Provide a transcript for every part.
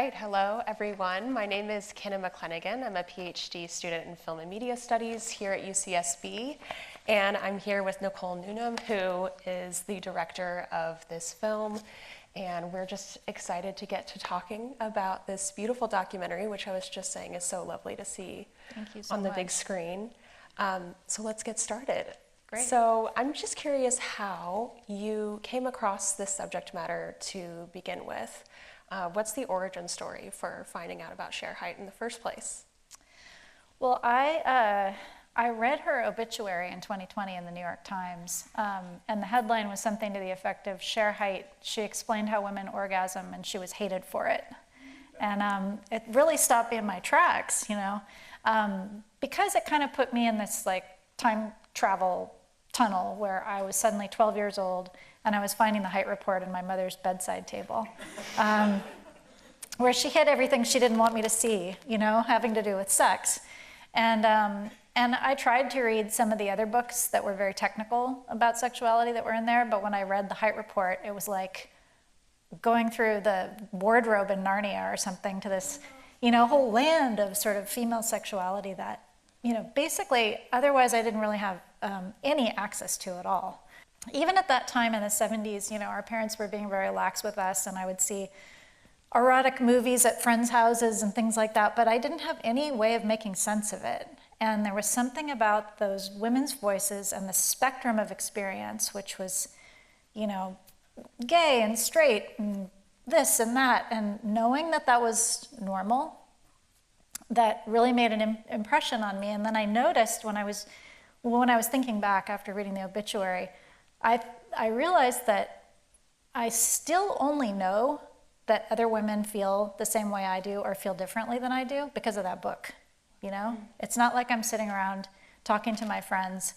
right, hello everyone. My name is Kyna McClenaghan. I'm a PhD student in Film and Media Studies here at UCSB, and I'm here with Nicole Newnham, who is the director of this film, and we're just excited to get to talking about this beautiful documentary, which I was just saying is so lovely to see on the big screen. So let's get started. Great. So I'm just curious how you came across this subject matter to begin with. What's the origin story for finding out about Shere Hite in the first place? Well, I read her obituary in 2020 in the New York Times, and the headline was something to the effect of Shere Hite, she explained how women orgasm and she was hated for it. And it really stopped me in my tracks, you know, because it kind of put me in this like time travel tunnel where I was suddenly 12 years old and I was finding the Hite Report on my mother's bedside table, where she hid everything she didn't want me to see, you know, having to do with sex. And I tried to read some of the other books that were very technical about sexuality that were in there, but when I read the Hite Report, it was like going through the wardrobe in Narnia or something to this, you know, whole land of sort of female sexuality that, you know, basically, otherwise I didn't really have any access to at all. Even at that time in the 70s, you know, our parents were being very lax with us, and I would see erotic movies at friends' houses and things like that, but I didn't have any way of making sense of it. And there was something about those women's voices and the spectrum of experience, which was, you know, gay and straight and this and that, and knowing that that was normal, that really made an impression on me. And then I noticed when I was thinking back after reading the obituary, I realized that I still only know that other women feel the same way I do or feel differently than I do because of that book, you know? It's not like I'm sitting around talking to my friends.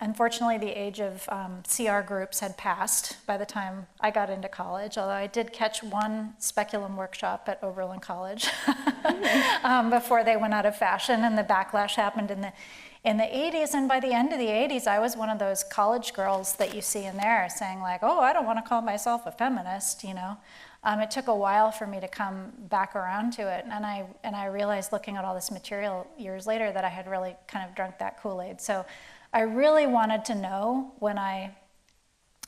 Unfortunately, the age of CR groups had passed by the time I got into college, although I did catch one speculum workshop at Oberlin College before they went out of fashion, and the backlash happened in the 80s, and by the end of the 80s, I was one of those college girls that you see in there saying like, oh, I don't want to call myself a feminist, you know. It took a while for me to come back around to it, and I realized looking at all this material years later that I had really kind of drunk that Kool-Aid. So I really wanted to know when I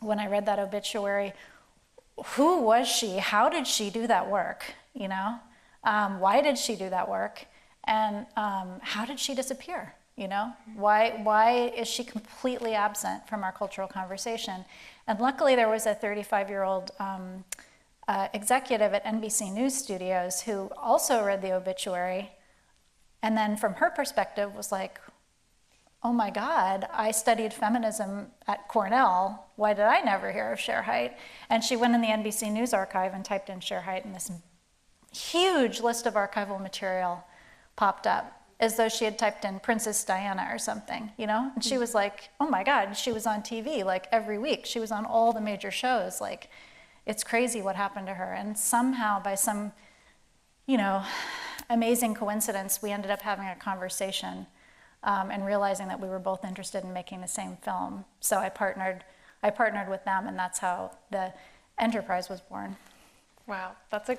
read that obituary, who was she? How did she do that work, you know? Why did she do that work? And how did she disappear? You know, why is she completely absent from our cultural conversation? And luckily there was a 35-year-old executive at NBC News Studios who also read the obituary, and then from her perspective was like, oh my God, I studied feminism at Cornell. Why did I never hear of Shere Hite? And she went in the NBC News archive and typed in Shere Hite, and this huge list of archival material popped up, as though she had typed in Princess Diana or something, you know? And she was like, oh my God, she was on TV like every week. She was on all the major shows. Like, it's crazy what happened to her. And somehow by some, you know, amazing coincidence, we ended up having a conversation and realizing that we were both interested in making the same film. So I partnered with them, and that's how the enterprise was born. Wow, that's a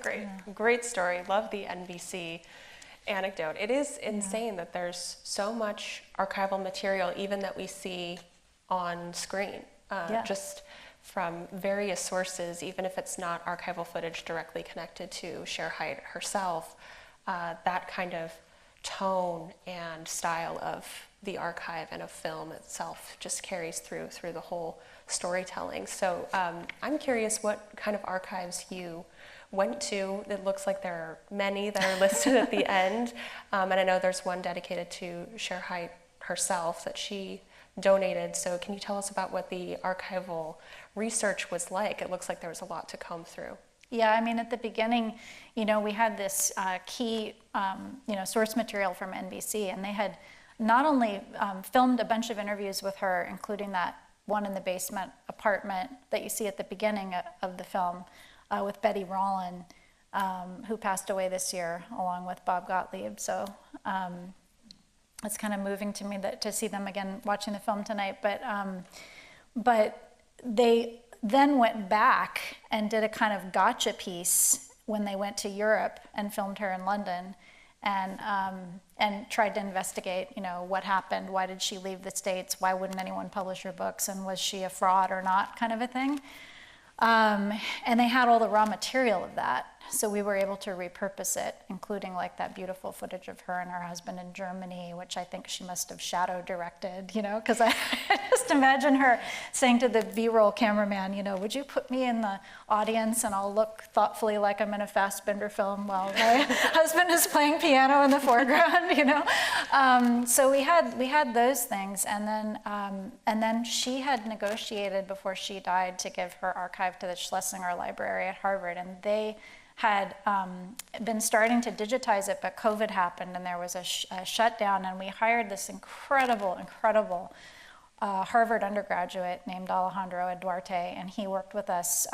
great story. Love the NBC anecdote. It is insane that there's so much archival material even that we see on screen, just from various sources, even if it's not archival footage directly connected to Shere Hite herself. That kind of tone and style of the archive and of film itself just carries through the whole storytelling. So I'm curious what kind of archives you went to. It looks like there are many that are listed at the end, and I know there's one dedicated to Shere Hite herself that she donated. So can you tell us about what the archival research was like? It looks like there was a lot to comb through. Yeah, I mean, at the beginning, you know, we had this key, you know, source material from NBC, and they had not only filmed a bunch of interviews with her, including that one in the basement apartment that you see at the beginning of the film, with Betty Rollin, who passed away this year, along with Bob Gottlieb. So it's kind of moving to me to see them again watching the film tonight. But they then went back and did a kind of gotcha piece when they went to Europe and filmed her in London, and tried to investigate, what happened, why did she leave the States, why wouldn't anyone publish her books, and was she a fraud or not, kind of a thing. And they had all the raw material of that, so we were able to repurpose it, including like that beautiful footage of her and her husband in Germany, which I think she must have shadow directed, because I just imagine her saying to the B-roll cameraman, would you put me in the audience and I'll look thoughtfully like I'm in a Fassbinder film while my husband is playing piano in the foreground, So we had those things, and then she had negotiated before she died to give her archive to the Schlesinger Library at Harvard, and they had been starting to digitize it, but COVID happened and there was a shutdown, and we hired this incredible Harvard undergraduate named Alejandro Duarte, and he worked with us,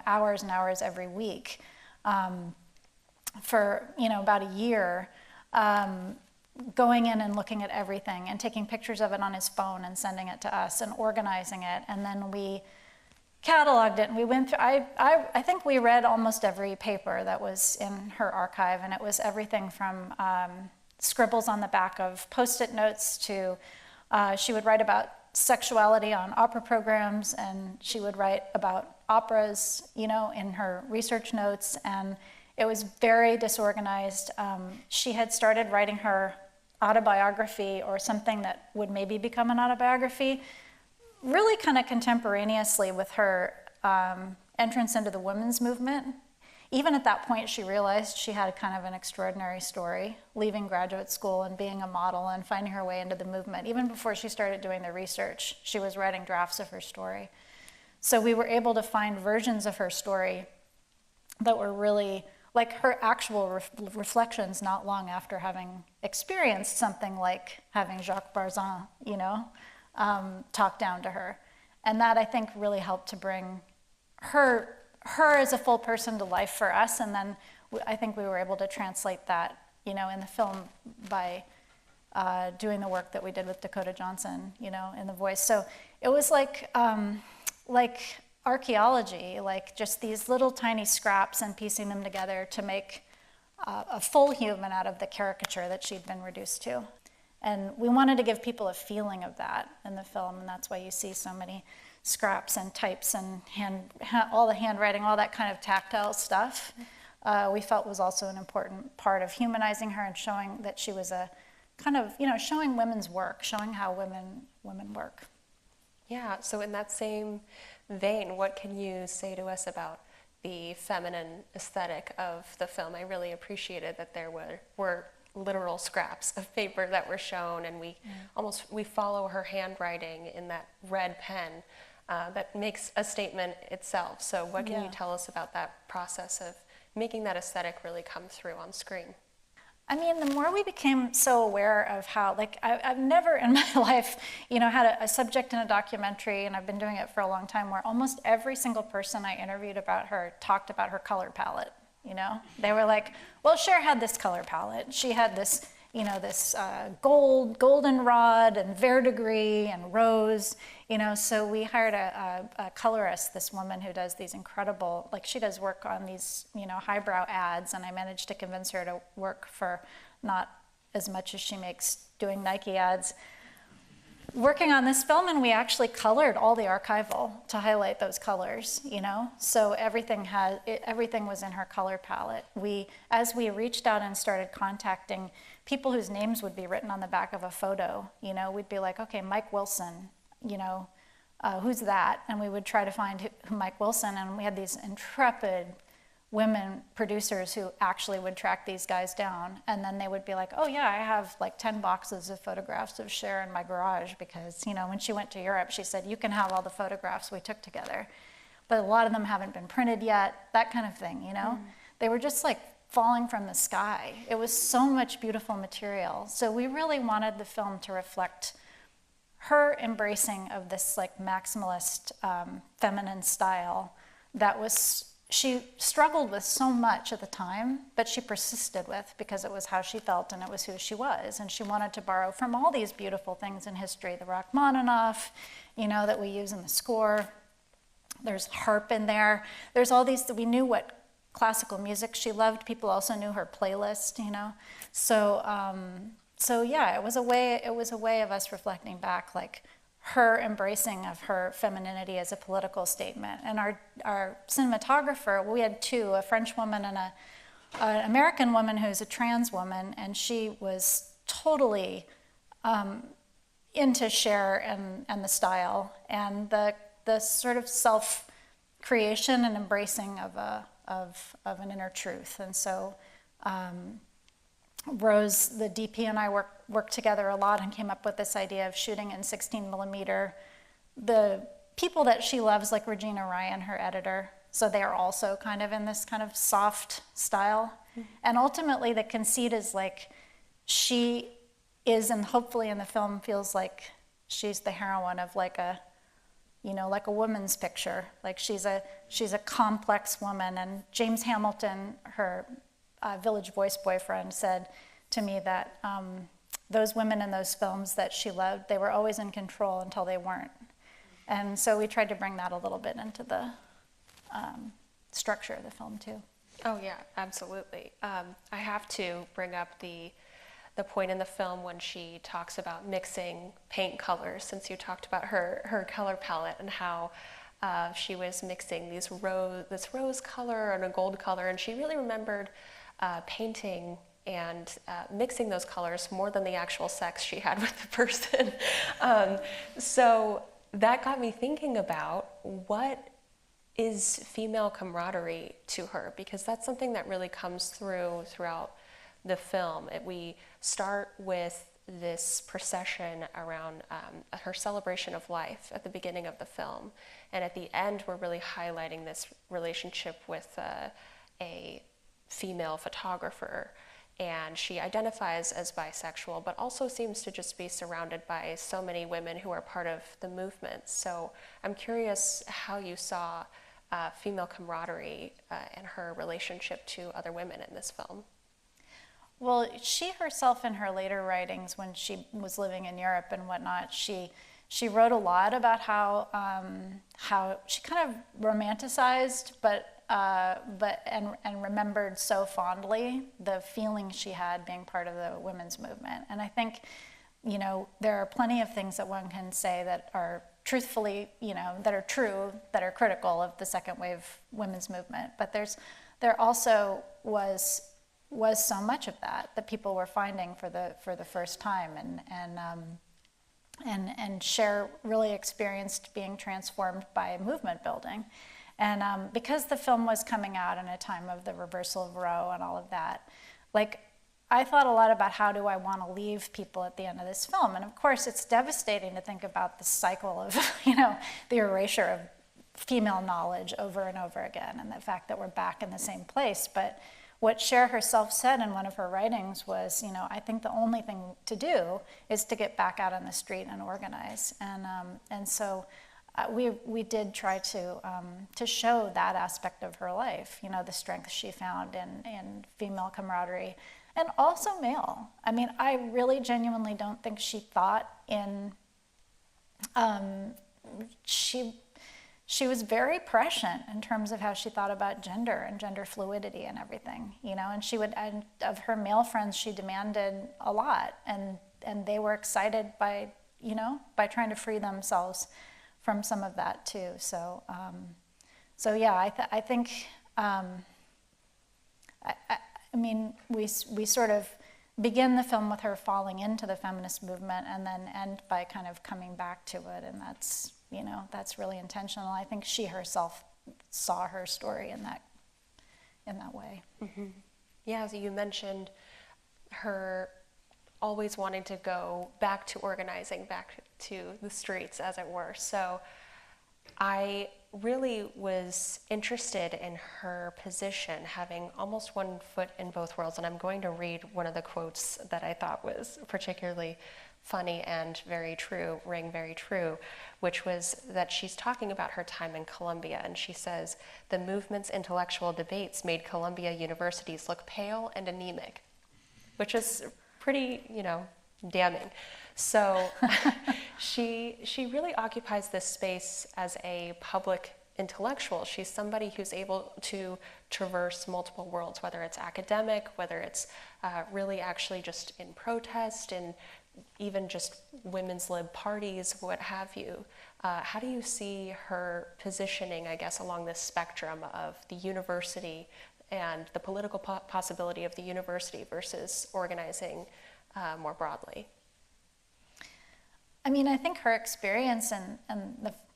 hours and hours every week for, about a year, going in and looking at everything and taking pictures of it on his phone and sending it to us and organizing it, and then we cataloged it, and we went through, I think we read almost every paper that was in her archive, and it was everything from scribbles on the back of Post-it notes to, she would write about sexuality on opera programs, and she would write about operas, in her research notes, and it was very disorganized. She had started writing her autobiography, or something that would maybe become an autobiography, really kind of contemporaneously with her entrance into the women's movement. Even at that point, she realized she had kind of an extraordinary story, leaving graduate school and being a model and finding her way into the movement. Even before she started doing the research, she was writing drafts of her story. So we were able to find versions of her story that were really like her actual reflections not long after having experienced something like having Jacques Barzin, talk down to her. And that, I think, really helped to bring her as a full person to life for us. And then I think we were able to translate that, in the film by doing the work that we did with Dakota Johnson, in The Voice. So it was like archaeology, like just these little tiny scraps and piecing them together to make a full human out of the caricature that she'd been reduced to. And we wanted to give people a feeling of that in the film, and that's why you see so many scraps and types and all the handwriting, all that kind of tactile stuff. We felt was also an important part of humanizing her and showing that she was a kind of, showing women's work, showing how women work. Yeah, so in that same vein, what can you say to us about the feminine aesthetic of the film? I really appreciated that there were literal scraps of paper that were shown, and we follow her handwriting in that red pen that makes a statement itself. So what can you tell us about that process of making that aesthetic really come through on screen? I mean, the more we became so aware of how, I've never in my life, had a subject in a documentary, and I've been doing it for a long time, where almost every single person I interviewed about her talked about her color palette. They were like, well, Shere had this color palette. She had this, this goldenrod and verdigris and rose, so we hired a colorist, this woman who does these incredible, she does work on these, highbrow ads, and I managed to convince her to work for not as much as she makes doing Nike ads, working on this film, and we actually colored all the archival to highlight those colors, so everything was in her color palette. As we reached out and started contacting people whose names would be written on the back of a photo, we'd be like, okay, Mike Wilson, who's that? And we would try to find who Mike Wilson, and we had these intrepid women producers who actually would track these guys down, and then they would be like, oh yeah, I have 10 boxes of photographs of Shere in my garage, because when she went to Europe, she said, you can have all the photographs we took together, but a lot of them haven't been printed yet, that kind of thing. They were just falling from the sky. It was so much beautiful material. So we really wanted the film to reflect her embracing of this maximalist feminine style that she struggled with so much at the time, but she persisted with, because it was how she felt and it was who she was. And she wanted to borrow from all these beautiful things in history, the Rachmaninoff, that we use in the score. There's harp in there. There's all these, we knew what classical music she loved. People also knew her playlist, you know. So yeah, it was a way of us reflecting back, like her embracing of her femininity as a political statement. And our cinematographer, we had two, a French woman and an American woman who's a trans woman, and she was totally into Shere and the style and the sort of self-creation and embracing of an inner truth. And so Rose, the DP, and I worked together a lot and came up with this idea of shooting in 16 millimeter. The people that she loves, like Regina Ryan, her editor, so they are also kind of in this kind of soft style. Mm-hmm. And ultimately the conceit is like she is, and hopefully in the film feels like she's the heroine of like a, you know, like a woman's picture. Like she's a complex woman. And James Hamilton, her Village Voice boyfriend, said to me that those women in those films that she loved, they were always in control until they weren't. And so we tried to bring that a little bit into the structure of the film too. Oh yeah, absolutely. I have to bring up the point in the film when she talks about mixing paint colors, since you talked about her color palette and how she was mixing this rose color and a gold color, and she really remembered painting and mixing those colors more than the actual sex she had with the person. So that got me thinking about what is female camaraderie to her, because that's something that really comes throughout the film. We start with this procession around her celebration of life at the beginning of the film, and at the end we're really highlighting this relationship with a female photographer, and she identifies as bisexual but also seems to just be surrounded by so many women who are part of the movement. So I'm curious how you saw female camaraderie and her relationship to other women in this film. Well, she herself in her later writings, when she was living in Europe and whatnot, she wrote a lot about how she kind of romanticized and remembered so fondly the feeling she had being part of the women's movement. And I think, you know, there are plenty of things that one can say that are truthfully, you know, that are true, that are critical of the second wave women's movement. But there also was so much of that people were finding for the first time, and Shere really experienced being transformed by movement building. And because the film was coming out in a time of the reversal of Roe and all of that, like, I thought a lot about how do I want to leave people at the end of this film. And of course, it's devastating to think about the cycle of, you know, the erasure of female knowledge over and over again, and the fact that we're back in the same place. But what Shere herself said in one of her writings was, you know, I think the only thing to do is to get back out on the street and organize. And so we did try to show that aspect of her life, you know, the strength she found in female camaraderie, and also male. I mean, I really genuinely don't think she thought in, she was very prescient in terms of how she thought about gender and gender fluidity and everything, you know, and of her male friends, she demanded a lot, and they were excited by, you know, by trying to free themselves from some of that too. So, yeah, I think, I mean, we sort of begin the film with her falling into the feminist movement and then end by kind of coming back to it, and that's, you know, that's really intentional. I think she herself saw her story in that way. Mm-hmm. Yeah, so you mentioned her always wanting to go back to organizing, back to the streets, as it were. So I really was interested in her position, having almost one foot in both worlds. And I'm going to read one of the quotes that I thought was particularly funny and very true, rang very true, which was that she's talking about her time in Columbia, and she says, "The movement's intellectual debates made Columbia universities look pale and anemic," which is pretty, you know, damning. So she really occupies this space as a public intellectual. She's somebody who's able to traverse multiple worlds, whether it's academic, whether it's really actually just in protest, and even just women's lib parties, what have you. How do you see her positioning, I guess, along this spectrum of the university and the political possibility of the university versus organizing more broadly? I mean, I think her experience and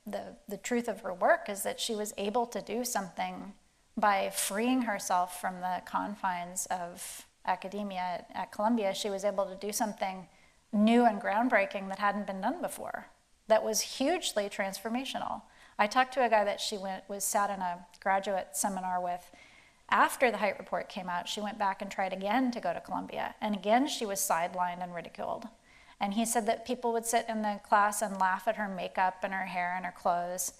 the truth of her work is that she was able to do something by freeing herself from the confines of academia at Columbia. She was able to do something new and groundbreaking that hadn't been done before, that was hugely transformational. I talked to a guy that she sat in a graduate seminar with after the Hite Report came out. She went back and tried again to go to Columbia, and again she was sidelined and ridiculed. And he said that people would sit in the class and laugh at her makeup and her hair and her clothes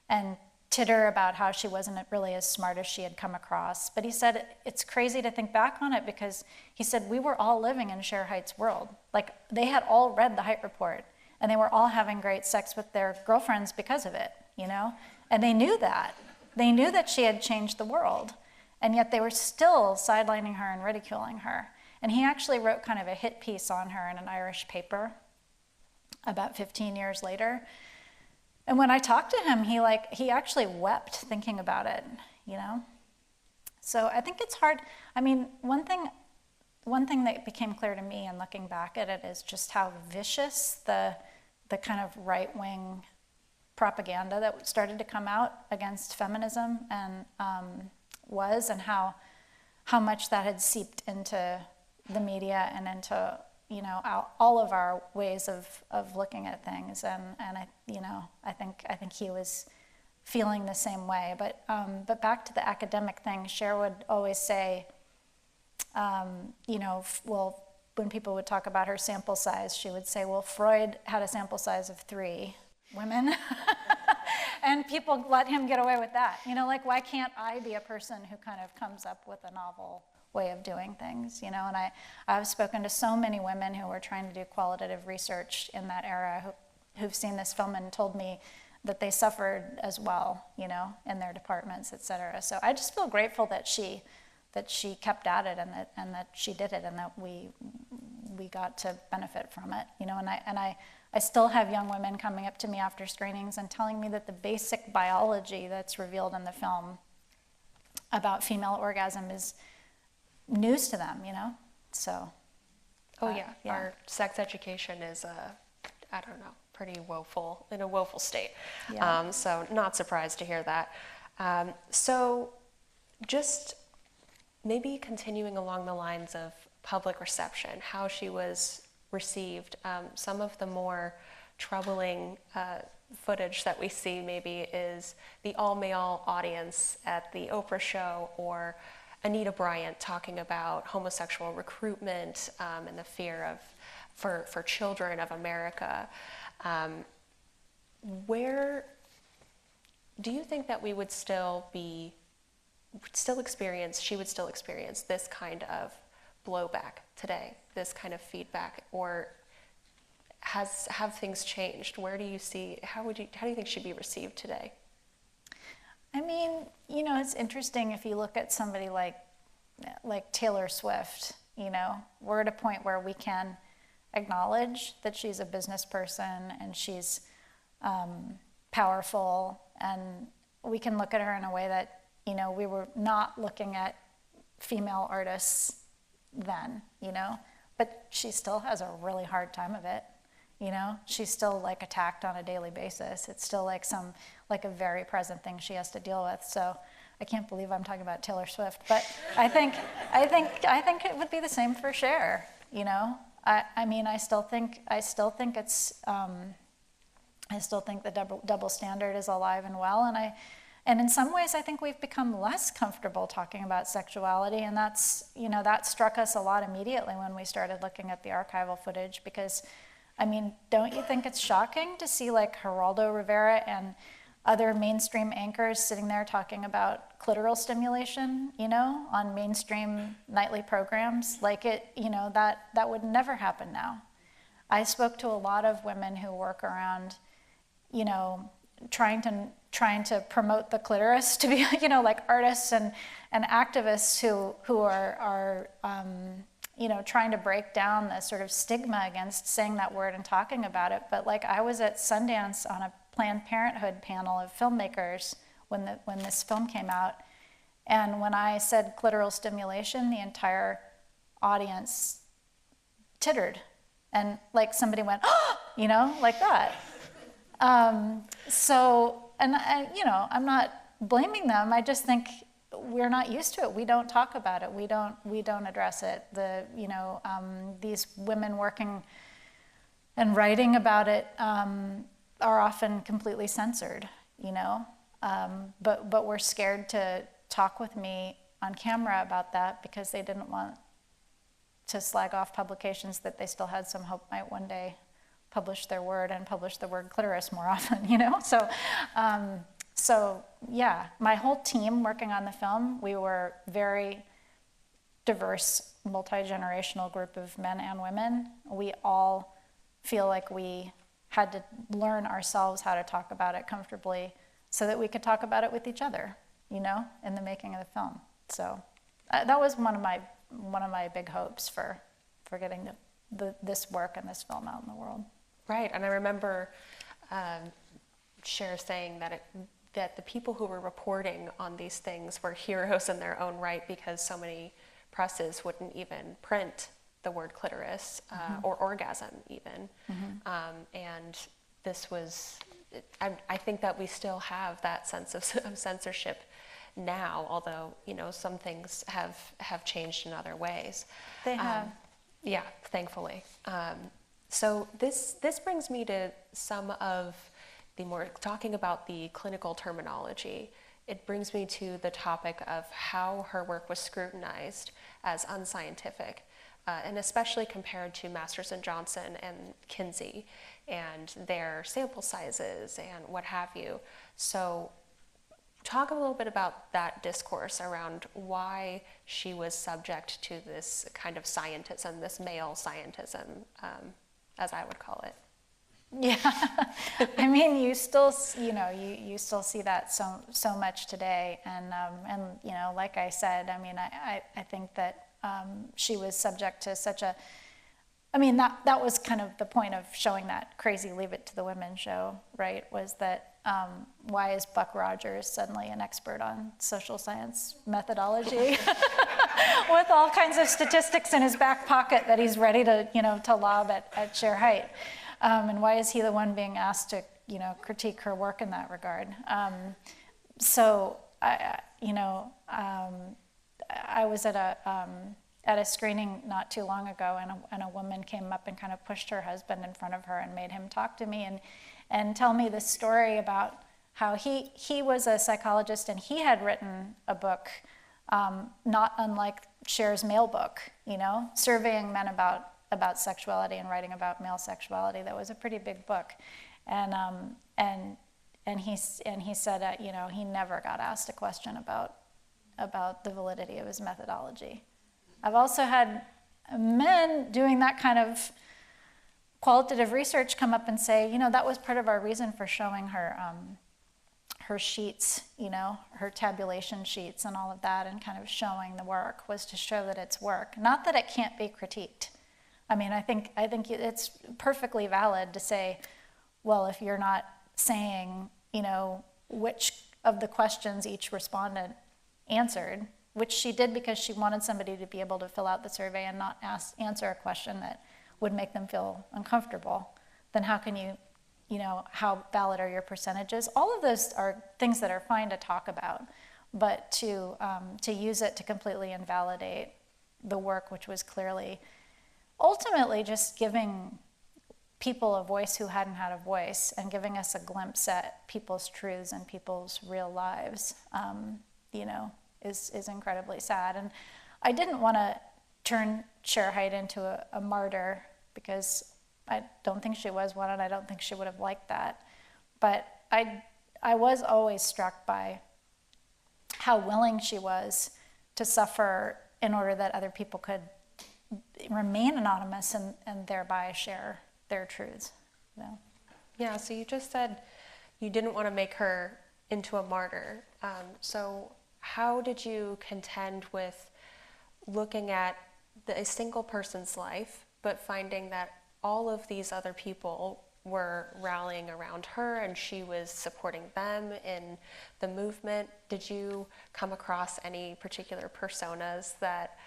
and titter about how she wasn't really as smart as she had come across. But he said it's crazy to think back on it, because he said we were all living in Shere Hite's world. Like, they had all read the Hite Report, and they were all having great sex with their girlfriends because of it, you know? And they knew that. They knew that she had changed the world, and yet they were still sidelining her and ridiculing her. And he actually wrote kind of a hit piece on her in an Irish paper about 15 years later. And when I talked to him, he actually wept thinking about it, you know? So I think it's hard. I mean, one thing that became clear to me in looking back at it is just how vicious the kind of right-wing propaganda that started to come out against feminism and was, and how much that had seeped into the media and into, you know, all of our ways of looking at things. And I think he was feeling the same way. But back to the academic thing, Shere would always say, you know, well, when people would talk about her sample size, she would say, well, Freud had a sample size of 3 women. And people let him get away with that. You know, like, why can't I be a person who kind of comes up with a novel way of doing things, you know? And I've spoken to so many women who were trying to do qualitative research in that era who've seen this film and told me that they suffered as well, you know, in their departments, et cetera. So I just feel grateful that she kept at it, and that she did it, and that we got to benefit from it, you know. And I still have young women coming up to me after screenings and telling me that the basic biology that's revealed in the film about female orgasm is news to them, you know. So yeah, our sex education is I don't know, pretty woeful, in a woeful state. Yeah. So not surprised to hear that. So just maybe continuing along the lines of public reception, how she was received. Some of the more troubling footage that we see maybe is the all-male audience at the Oprah show, or Anita Bryant talking about homosexual recruitment and the fear for children of America. Where do you think that we would she would still experience this kind of blowback today, this kind of feedback, or have things changed? Where do you see, how do you think she'd be received today? I mean, you know, it's interesting if you look at somebody like Taylor Swift, you know, we're at a point where we can acknowledge that she's a business person and she's powerful, and we can look at her in a way that, you know, we were not looking at female artists then, you know, but she still has a really hard time of it. You know, she's still like attacked on a daily basis. It's still like a very present thing she has to deal with. So I can't believe I'm talking about Taylor Swift, but I think it would be the same for Shere. You know, I mean, I still think it's, I still think the double standard is alive and well, and in some ways I think we've become less comfortable talking about sexuality, and that's, you know, that struck us a lot immediately when we started looking at the archival footage, because I mean, don't you think it's shocking to see like Geraldo Rivera and other mainstream anchors sitting there talking about clitoral stimulation, you know, on mainstream nightly programs? Like it, you know, that would never happen now. I spoke to a lot of women who work around, you know, trying to trying to promote the clitoris to be, like artists and activists who are trying to break down the sort of stigma against saying that word and talking about it. But like, I was at Sundance on a Planned Parenthood panel of filmmakers when this film came out, and when I said clitoral stimulation, the entire audience tittered, and like somebody went, oh, like that. And I'm not blaming them. I just think we're not used to it. We don't talk about it. We don't address it. These women working and writing about it are often completely censored, but we're scared to talk with me on camera about that because they didn't want to slag off publications that they still had some hope might one day publish their word and publish the word clitoris more often, So yeah, my whole team working on the film, we were very diverse, multi-generational group of men and women. We all feel like we had to learn ourselves how to talk about it comfortably so that we could talk about it with each other, in the making of the film. So that was one of my big hopes for getting this work and this film out in the world. Right, and I remember Shere saying that the people who were reporting on these things were heroes in their own right because so many presses wouldn't even print the word clitoris or orgasm even. And this was, I think that we still have that sense of censorship now, although, some things have changed in other ways. They have. Yeah, thankfully. So this brings me to some of the more, talking about the clinical terminology, it brings me to the topic of how her work was scrutinized as unscientific, and especially compared to Masters and Johnson and Kinsey and their sample sizes and what have you. So talk a little bit about that discourse around why she was subject to this kind of scientism, this male scientism, as I would call it. Yeah, I mean, you still you still see that so much today, and like I said, I mean, I think that she was subject to such a, I mean, that was kind of the point of showing that crazy Leave It to the Women show, right? Was that why is Buck Rogers suddenly an expert on social science methodology with all kinds of statistics in his back pocket that he's ready to to lob at Shere Hite? And why is he the one being asked to, critique her work in that regard? So I was at a screening not too long ago, and a woman came up and kind of pushed her husband in front of her and made him talk to me and tell me this story about how he was a psychologist and he had written a book, not unlike Shere's male book, surveying men about sexuality and writing about male sexuality. That was a pretty big book, and he said he never got asked a question about the validity of his methodology. I've also had men doing that kind of qualitative research come up and say, that was part of our reason for showing her sheets, her tabulation sheets and all of that, and kind of showing the work was to show that it's work, not that it can't be critiqued. I mean, I think it's perfectly valid to say, well, if you're not saying, which of the questions each respondent answered, which she did because she wanted somebody to be able to fill out the survey and not answer a question that would make them feel uncomfortable, then how can you, how valid are your percentages? All of those are things that are fine to talk about, but to use it to completely invalidate the work, which was clearly ultimately just giving people a voice who hadn't had a voice and giving us a glimpse at people's truths and people's real lives, is incredibly sad. And I didn't want to turn Shere Hite into a martyr because I don't think she was one, and I don't think she would have liked that. But I was always struck by how willing she was to suffer in order that other people could remain anonymous and thereby share their truths. Yeah, so you just said you didn't want to make her into a martyr. So how did you contend with looking at a single person's life, but finding that all of these other people were rallying around her and she was supporting them in the movement? Did you come across any particular personas that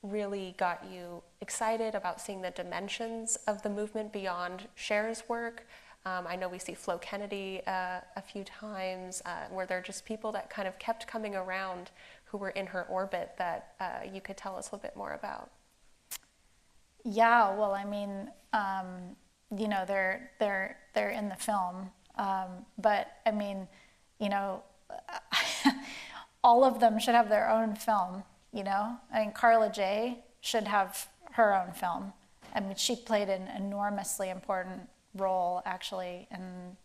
really got you excited about seeing the dimensions of the movement beyond Shere's work? I know we see Flo Kennedy a few times, where they're just people that kind of kept coming around who were in her orbit that you could tell us a little bit more about. Yeah, well, I mean, you know, they're in the film, but I mean, you know, all of them should have their own film. You know, I mean, Carla J should have her own film. I mean, she played an enormously important role, actually, in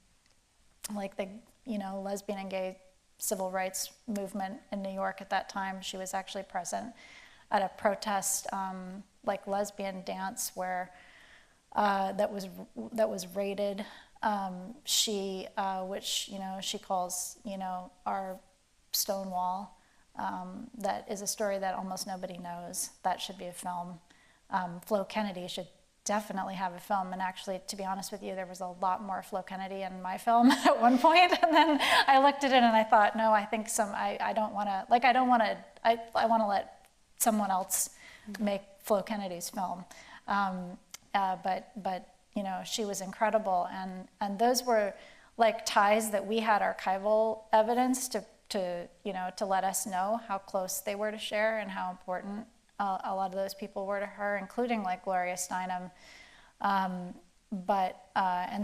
like the, you know, lesbian and gay civil rights movement in New York at that time. She was actually present at a protest, like lesbian dance, where that was raided. She, which, you know, she calls, you know, our Stonewall. That is a story that almost nobody knows. That should be a film. Flo Kennedy should definitely have a film. And actually, to be honest with you, there was a lot more Flo Kennedy in my film at one point. And then I looked at it and I thought, no, I think I don't want to, like, I want to let someone else make Flo Kennedy's film. But you know, she was incredible. And those were like ties that we had archival evidence to you know, to let us know how close they were to Shere and how important a lot of those people were to her, including like Gloria Steinem. And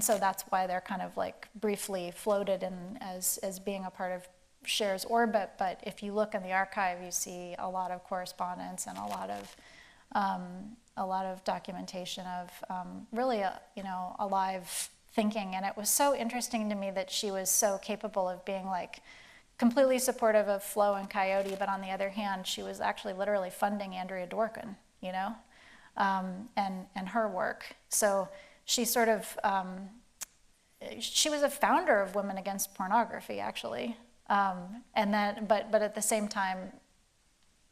so that's why they're kind of like briefly floated in as being a part of Shere's orbit. But if you look in the archive, you see a lot of correspondence and a lot of documentation of really, you know, alive thinking. And it was so interesting to me that she was so capable of being like completely supportive of Flo and Coyote, but on the other hand, she was actually literally funding Andrea Dworkin, you know, and her work. So she sort of, she was a founder of Women Against Pornography, actually. And then, but at the same time,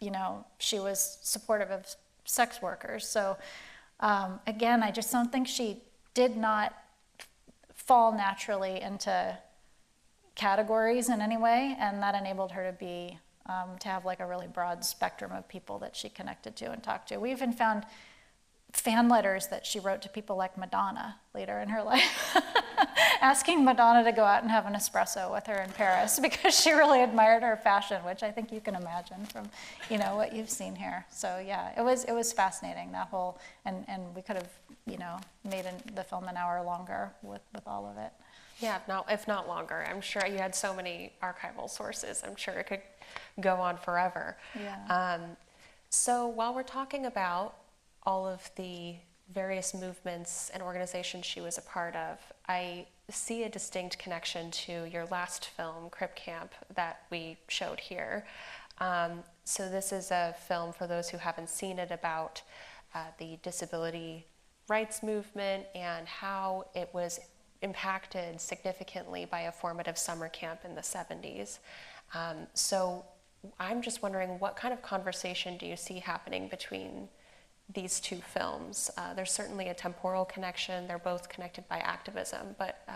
you know, she was supportive of sex workers. So again, I just don't think she did not fall naturally into categories in any way, and that enabled her to be to have like a really broad spectrum of people that she connected to and talked to. We even found fan letters that she wrote to people like Madonna later in her life, asking Madonna to go out and have an espresso with her in Paris because she really admired her fashion, which I think you can imagine from, you know, what you've seen here. So yeah, it was fascinating, that whole, and we could have, you know, made the film an hour longer with all of it. Yeah, if not longer. I'm sure you had so many archival sources. I'm sure it could go on forever. Yeah. So while we're talking about all of the various movements and organizations she was a part of, I see a distinct connection to your last film, Crip Camp, that we showed here. So this is a film, for those who haven't seen it, about the disability rights movement and how it was impacted significantly by a formative summer camp in the 70s. So I'm just wondering, what kind of conversation do you see happening between these two films? There's certainly a temporal connection. They're both connected by activism, but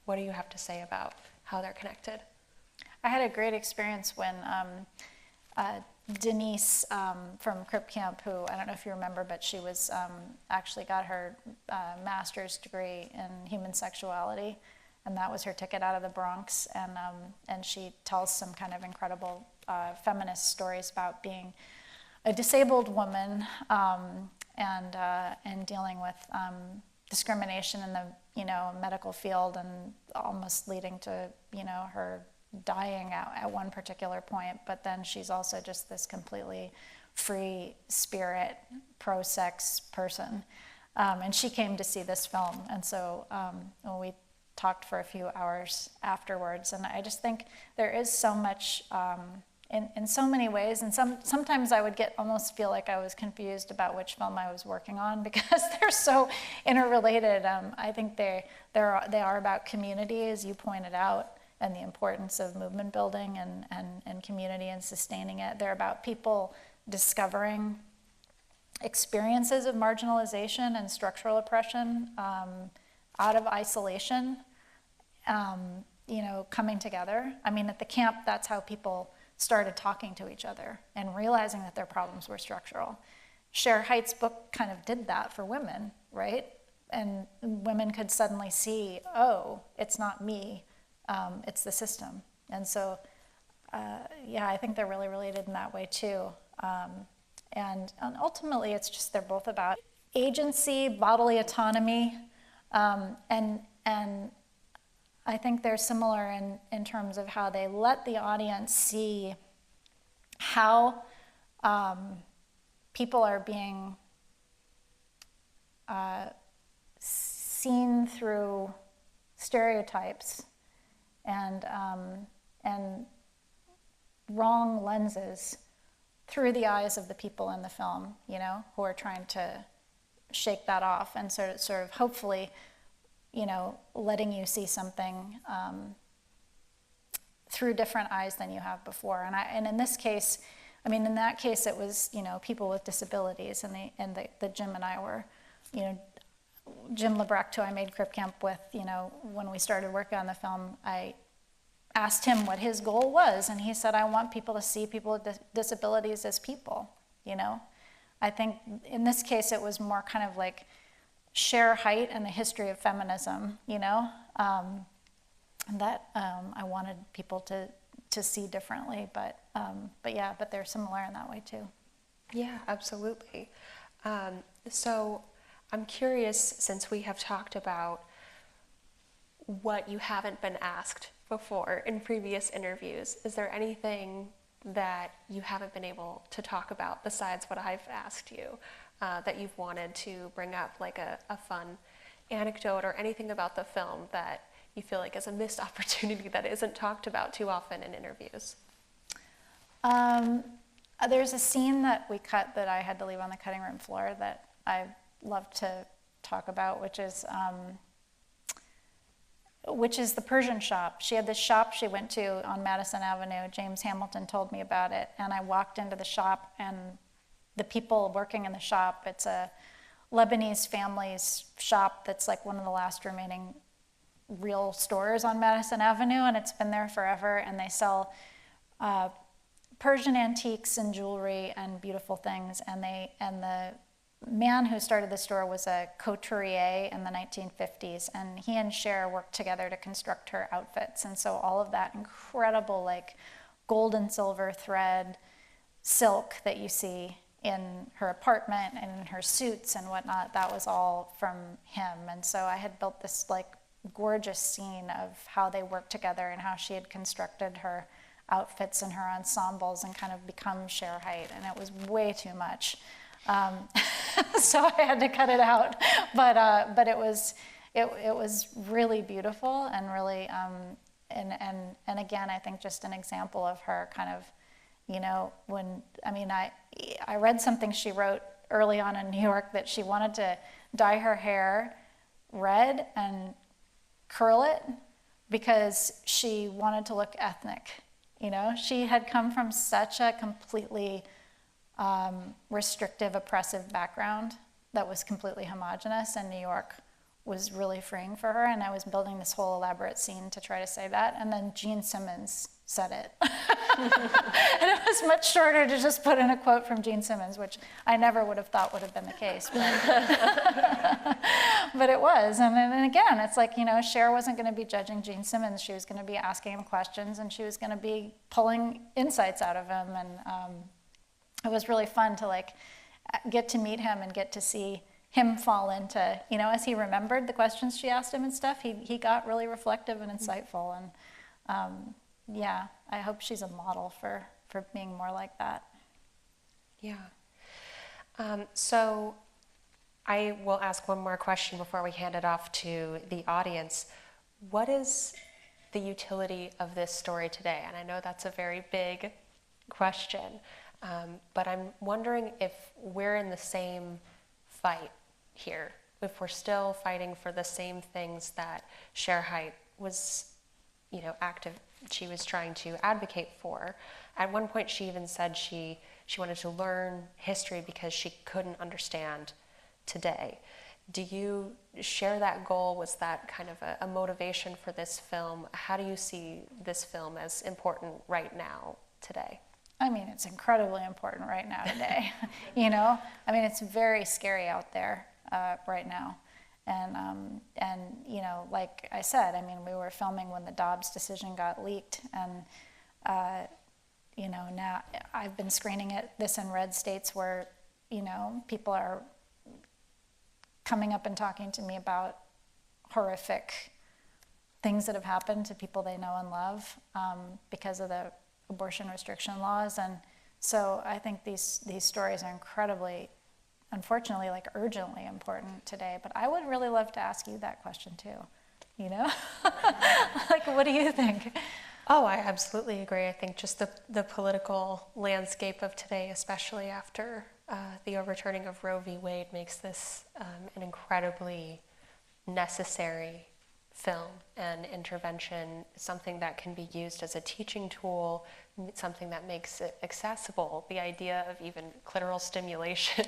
what do you have to say about how they're connected? I had a great experience when Denise from Crip Camp, who I don't know if you remember, but she was actually got her master's degree in human sexuality, and that was her ticket out of the Bronx. And she tells some kind of incredible feminist stories about being a disabled woman and dealing with discrimination in the, you know, medical field, and almost leading to, you know, her dying at one particular point. But then she's also just this completely free spirit, pro-sex person. And she came to see this film. And so when we talked for a few hours afterwards, and I just think there is so much in so many ways, and sometimes I would almost feel like I was confused about which film I was working on because they're so interrelated. I think they are about community, as you pointed out, and the importance of movement building and community and sustaining it. They're about people discovering experiences of marginalization and structural oppression out of isolation, coming together. I mean, at the camp, that's how people started talking to each other and realizing that their problems were structural. Shere Hite's book kind of did that for women, right? And women could suddenly see, oh, it's not me, it's the system. And so, I think they're really related in that way too. And ultimately, it's just they're both about agency, bodily autonomy, and I think they're similar in terms of how they let the audience see how people are being seen through stereotypes and wrong lenses through the eyes of the people in the film, who are trying to shake that off and sort of hopefully, letting you see something through different eyes than you have before. And in this case, in that case, it was, people with disabilities, and the Jim and I were, Jim Lebrecht, who I made Crip Camp with, when we started working on the film, I asked him what his goal was, and he said, I want people to see people with disabilities as people, I think in this case it was more kind of like Shere Hite and the history of feminism, that I wanted people to see differently, but they're similar in that way too. Yeah, absolutely. So I'm curious, since we have talked about what you haven't been asked before in previous interviews, is there anything that you haven't been able to talk about besides what I've asked you, that you've wanted to bring up, like a fun anecdote or anything about the film that you feel like is a missed opportunity that isn't talked about too often in interviews? There's a scene that we cut that I had to leave on the cutting room floor that I love to talk about, which is the Persian shop. She had this shop she went to on Madison Avenue. James Hamilton told me about it, and I walked into the shop, and the people working in the shop, it's a Lebanese family's shop that's like one of the last remaining real stores on Madison Avenue, and it's been there forever, and they sell Persian antiques and jewelry and beautiful things, and the man who started the store was a couturier in the 1950s, and he and Shere worked together to construct her outfits. And so all of that incredible, like, gold and silver thread silk that you see in her apartment and in her suits and whatnot, that was all from him. And so I had built this, like, gorgeous scene of how they worked together and how she had constructed her outfits and her ensembles and kind of become Shere Hite, and it was way too much. So I had to cut it out, but it was really beautiful and really and again, I think just an example of her kind of, I read something she wrote early on in New York that she wanted to dye her hair red and curl it because she wanted to look ethnic. She had come from such a completely restrictive, oppressive background that was completely homogenous, and New York was really freeing for her, and I was building this whole elaborate scene to try to say that, and then Gene Simmons said it. And it was much shorter to just put in a quote from Gene Simmons, which I never would have thought would have been the case, but, but it was. And then again, it's like, Shere wasn't going to be judging Gene Simmons. She was going to be asking him questions, and she was going to be pulling insights out of him, and it was really fun to, like, get to meet him and get to see him fall into, as he remembered the questions she asked him and stuff, he got really reflective and insightful. And I hope she's a model for being more like that. Yeah. So I will ask one more question before we hand it off to the audience. What is the utility of this story today? And I know that's a very big question, but I'm wondering if we're in the same fight here, if we're still fighting for the same things that Shere Hite was she was trying to advocate for. At one point, she even said she wanted to learn history because she couldn't understand today. Do you share that goal? Was that kind of a motivation for this film? How do you see this film as important right now, today? I mean, it's incredibly important right now today. I mean, it's very scary out there right now. And like I said, I mean, we were filming when the Dobbs decision got leaked, and now I've been screening this in red states where, people are coming up and talking to me about horrific things that have happened to people they know and love because of the abortion restriction laws. And so I think these stories are incredibly, unfortunately, like urgently important today. But I would really love to ask you that question too, Like, what do you think? Oh, I absolutely agree. I think just the political landscape of today, especially after the overturning of Roe v. Wade, makes this an incredibly necessary film and intervention, something that can be used as a teaching tool, something that makes it accessible. The idea of even clitoral stimulation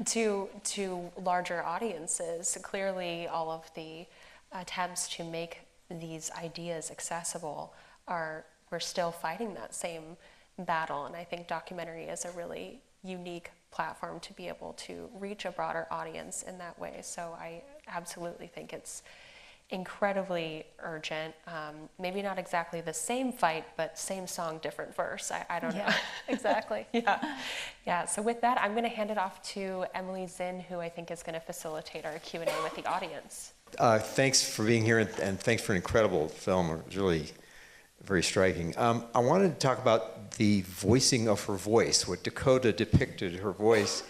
to larger audiences. Clearly, all of the attempts to make these ideas accessible we're still fighting that same battle, and I think documentary is a really unique platform to be able to reach a broader audience in that way. So I absolutely think it's incredibly urgent. Maybe not exactly the same fight, but same song, different verse. I don't know. Exactly. Yeah. So with that, I'm going to hand it off to Emily Zinn, who I think is going to facilitate our Q&A with the audience. Thanks for being here, and thanks for an incredible film. It was really very striking. I wanted to talk about the voicing of her voice, what Dakota depicted her voice.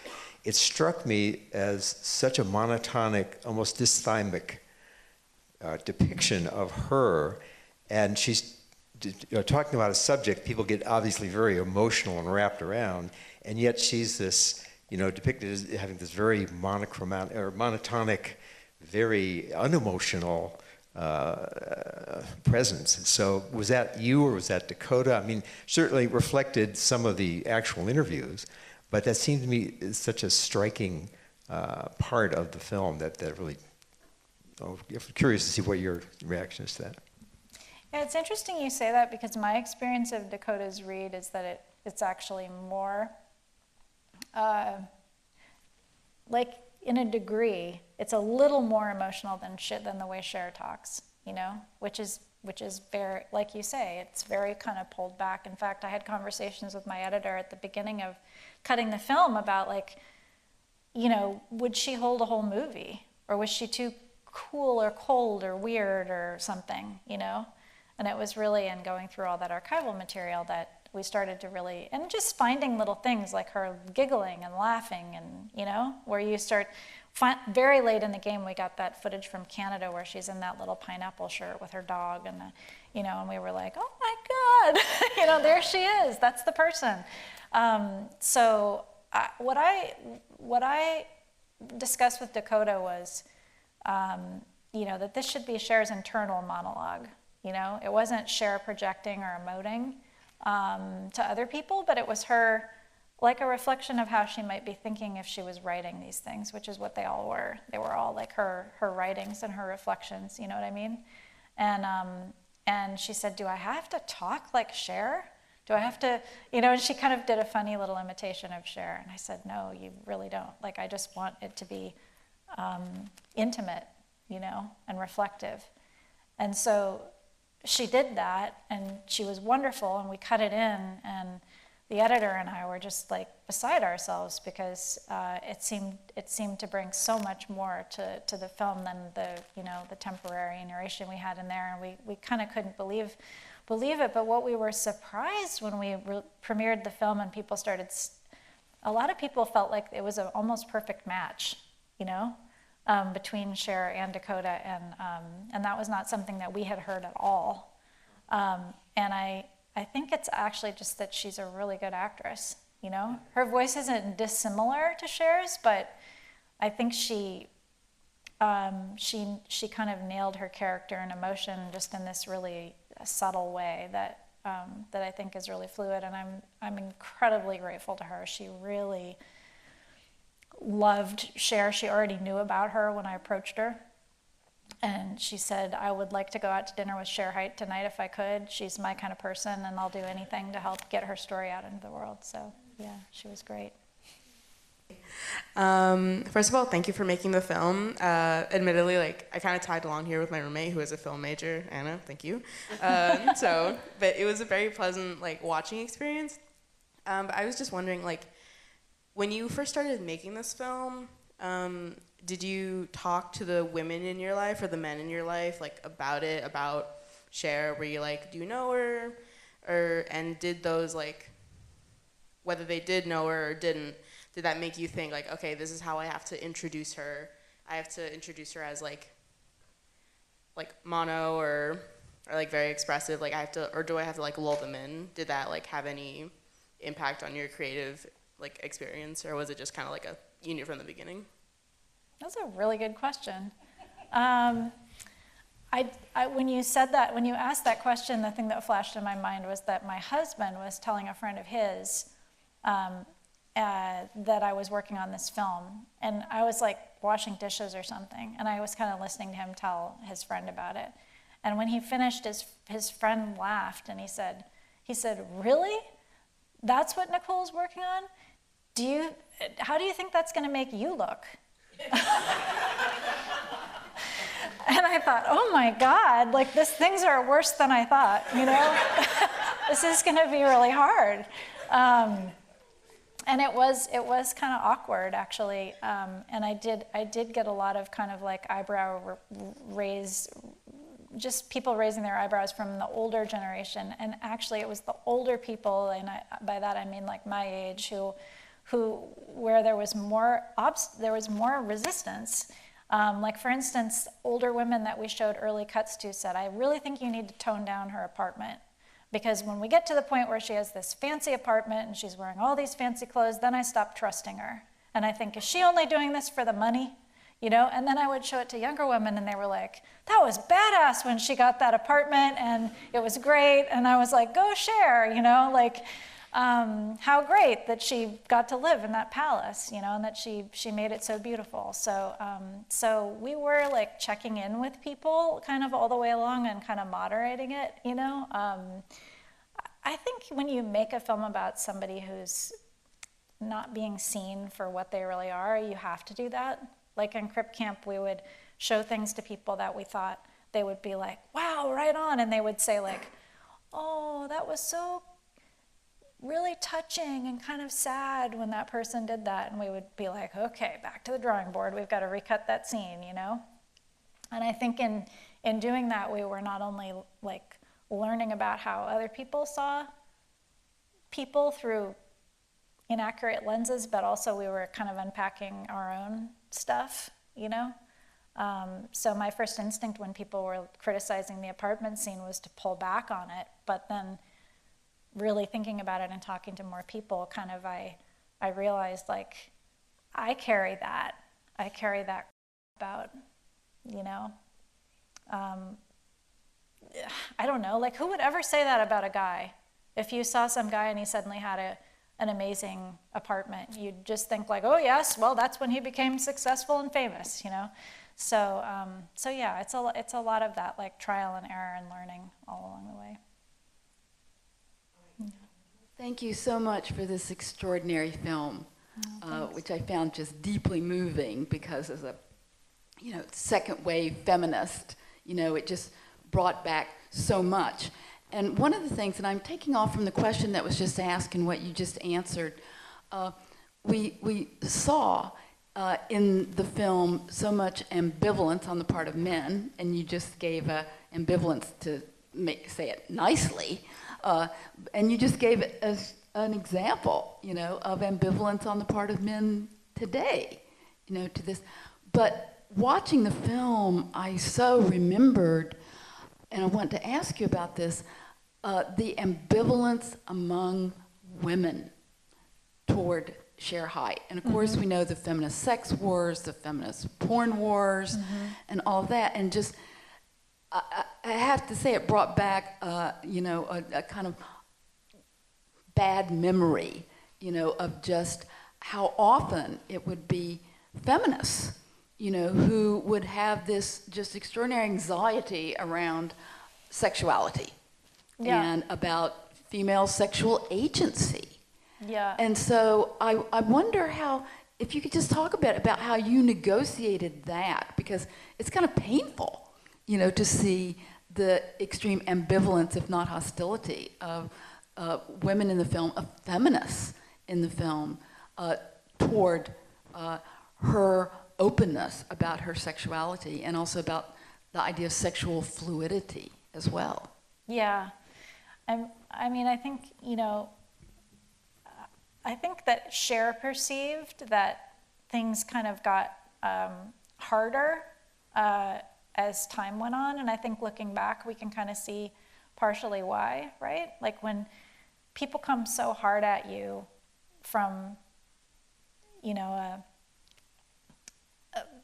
It struck me as such a monotonic, almost dysthymic depiction of her, and she's talking about a subject people get obviously very emotional and wrapped around, and yet she's this, depicted as having this very monotonic, very unemotional presence. So was that you or was that Dakota? I mean, certainly reflected some of the actual interviews, but that seemed to me such a striking part of the film that really, I'm curious to see what your reaction is to that. Yeah, it's interesting you say that, because my experience of Dakota's read is that it's actually more, like in a degree, it's a little more emotional than the way Shere talks, which is very, like you say, it's very kind of pulled back. In fact, I had conversations with my editor at the beginning of cutting the film about, like, would she hold a whole movie, or was she too cool or cold or weird or something, And it was really in going through all that archival material that we started to really, and just finding little things like her giggling and laughing, and where you start, very late in the game we got that footage from Canada where she's in that little pineapple shirt with her dog, and and we were like, oh my God, there she is, that's the person. So what I discussed with Dakota was, that this should be Shere's internal monologue. It wasn't Shere projecting or emoting to other people, but it was her, like a reflection of how she might be thinking if she was writing these things, which is what they all were. They were all like her writings and her reflections, you know what I mean? And she said, do I have to talk like Shere? Do I have to, and she kind of did a funny little imitation of Shere. And I said, no, you really don't. Like, I just want it to be intimate, and reflective. And so she did that, and she was wonderful, and we cut it in, and the editor and I were just like beside ourselves, because it seemed to bring so much more to the film than the temporary narration we had in there, and we kind of couldn't believe it. But what we were surprised when we premiered the film and people started, a lot of people felt like it was an almost perfect match, between Shere and Dakota, and that was not something that we had heard at all. And I think it's actually just that she's a really good actress, Her voice isn't dissimilar to Shere's, but I think she kind of nailed her character and emotion just in this really subtle way that that I think is really fluid, and I'm incredibly grateful to her. She really loved Shere. She already knew about her when I approached her, and she said, I would like to go out to dinner with Shere Hite tonight if I could. She's my kind of person, and I'll do anything to help get her story out into the world. So yeah, she was great. First of all, thank you for making the film. Admittedly, like, I kind of tagged along here with my roommate who is a film major, Anna, thank you. But it was a very pleasant, like, watching experience. But I was just wondering, like, when you first started making this film, did you talk to the women in your life or the men in your life, like, about Shere? Were you like, do you know her? And did those, like, whether they did know her or didn't, did that make you think, like, okay, this is how I have to introduce her? I have to introduce her as, like mono or like very expressive, like I have to, or do I have to like lull them in? Did that like have any impact on your creative like experience, or was it just kind of like you knew from the beginning? That's a really good question. When you said that, when you asked that question, the thing that flashed in my mind was that my husband was telling a friend of his that I was working on this film, and I was like washing dishes or something, and I was kind of listening to him tell his friend about it. And when he finished, his friend laughed, and he said, "Really? That's what Nicole's working on? How do you think that's going to make you look?" And I thought, oh my God, like things are worse than I thought, you know? This is going to be really hard. And it was kind of awkward, actually. And I did get a lot of kind of like eyebrow raise, just people raising their eyebrows from the older generation. And actually, it was the older people, and by that I mean like my age, where there was more resistance. Like for instance, older women that we showed early cuts to said, "I really think you need to tone down her apartment. Because when we get to the point where she has this fancy apartment and she's wearing all these fancy clothes, then I stop trusting her. And I think, is she only doing this for the money?" You know? And then I would show it to younger women, and they were like, "That was badass when she got that apartment, and it was great." And I was like, "Go Shere," you know? Like, how great that she got to live in that palace, you know, and that she made it so beautiful. So we were like checking in with people kind of all the way along and kind of moderating it, you know. I think when you make a film about somebody who's not being seen for what they really are, you have to do that. Like in Crip Camp, we would show things to people that we thought they would be like, "Wow, right on," and they would say like, "Oh, that was so really touching and kind of sad when that person did that," and we would be like, "Okay, back to the drawing board, we've got to recut that scene," you know? And I think in doing that, we were not only like learning about how other people saw people through inaccurate lenses, but also we were kind of unpacking our own stuff, you know? So my first instinct when people were criticizing the apartment scene was to pull back on it, but then really thinking about it and talking to more people, kind of I realized like I carry that about, you know. I don't know, like who would ever say that about a guy? If you saw some guy and he suddenly had an amazing apartment, you'd just think like, oh yes, well that's when he became successful and famous, you know. So yeah, it's a lot of that like trial and error and learning all along the way. Thank you so much for this extraordinary film, which I found just deeply moving because as a, you know, second wave feminist, you know, it just brought back so much. And one of the things, and I'm taking off from the question that was just asked and what you just answered, we saw in the film so much ambivalence on the part of men, and you just gave ambivalence to say it nicely. And you just gave it as an example, you know, of ambivalence on the part of men today, you know, to this. But watching the film, I so remembered, and I want to ask you about this, the ambivalence among women toward Shere Hite. And of course, we know the feminist sex wars, the feminist porn wars, and all that. And just, I have to say it brought back, a kind of bad memory, of just how often it would be feminists, who would have this just extraordinary anxiety around sexuality and about female sexual agency. Yeah. And so I wonder how, if you could just talk a bit about how you negotiated that, because it's kind of painful, to see the extreme ambivalence, if not hostility, of women in the film, of feminists in the film, toward her openness about her sexuality, and also about the idea of sexual fluidity as well. Yeah. I think that Shere perceived that things kind of got harder as time went on, and I think looking back, we can kind of see partially why, right? Like when people come so hard at you from,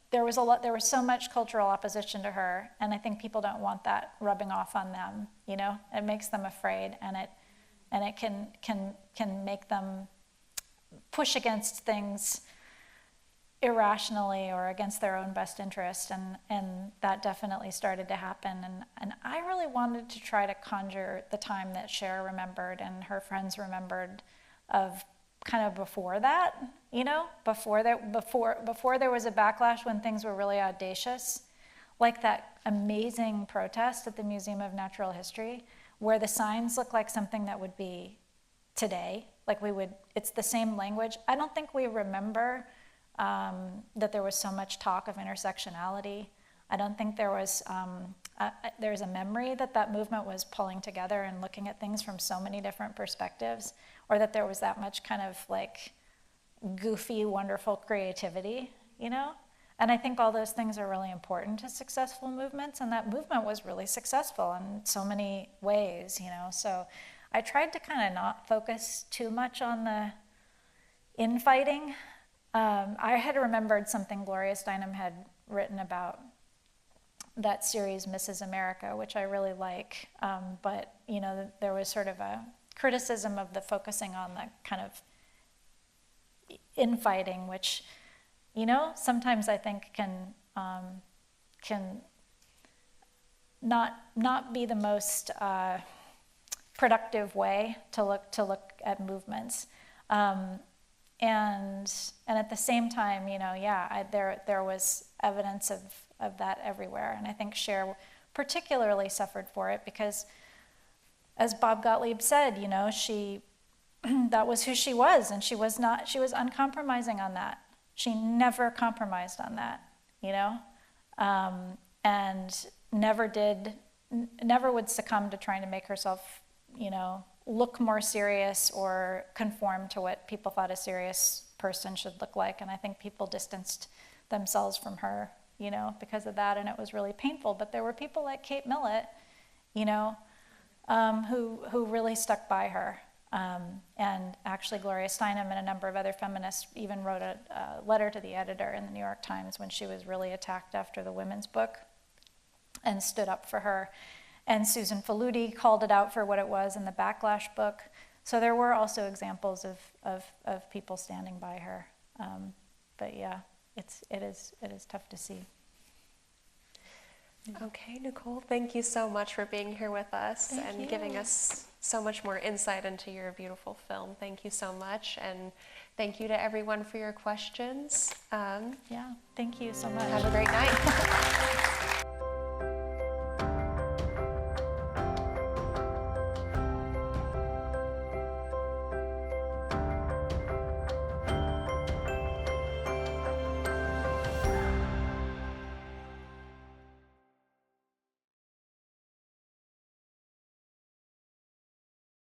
there was so much cultural opposition to her, and I think people don't want that rubbing off on them. It makes them afraid, and it can make them push against things irrationally or against their own best interest, and that definitely started to happen. And I really wanted to try to conjure the time that Shere remembered and her friends remembered of kind of before that, before there was a backlash, when things were really audacious, like that amazing protest at the Museum of Natural History, where the signs look like something that would be today, it's the same language. I don't think we remember that there was so much talk of intersectionality. I don't think there was a memory that movement was pulling together and looking at things from so many different perspectives, or that there was that much kind of like goofy, wonderful creativity, And I think all those things are really important to successful movements, and that movement was really successful in so many ways, So I tried to kind of not focus too much on the infighting. I had remembered something Gloria Steinem had written about that series, Mrs. America, which I really like. But, there was sort of a criticism of the focusing on the kind of infighting, which, sometimes I think can not be the most productive way to look at movements. And at the same time, there was evidence of that everywhere. And I think Shere particularly suffered for it because, as Bob Gottlieb said, she that was who she was, and she was uncompromising on that. She never compromised on that, and never would succumb to trying to make herself, look more serious or conform to what people thought a serious person should look like. And I think people distanced themselves from her, because of that, and it was really painful. But there were people like Kate Millett, who really stuck by her. And actually Gloria Steinem and a number of other feminists even wrote a letter to the editor in the New York Times when she was really attacked after the women's book, and stood up for her. And Susan Faludi called it out for what it was in the Backlash book. So there were also examples of people standing by her. But yeah, it is tough to see. Okay, Nicole, thank you so much for being here with us and giving us so much more insight into your beautiful film. Thank you so much. And thank you to everyone for your questions. Yeah, thank you so much. Have a great night.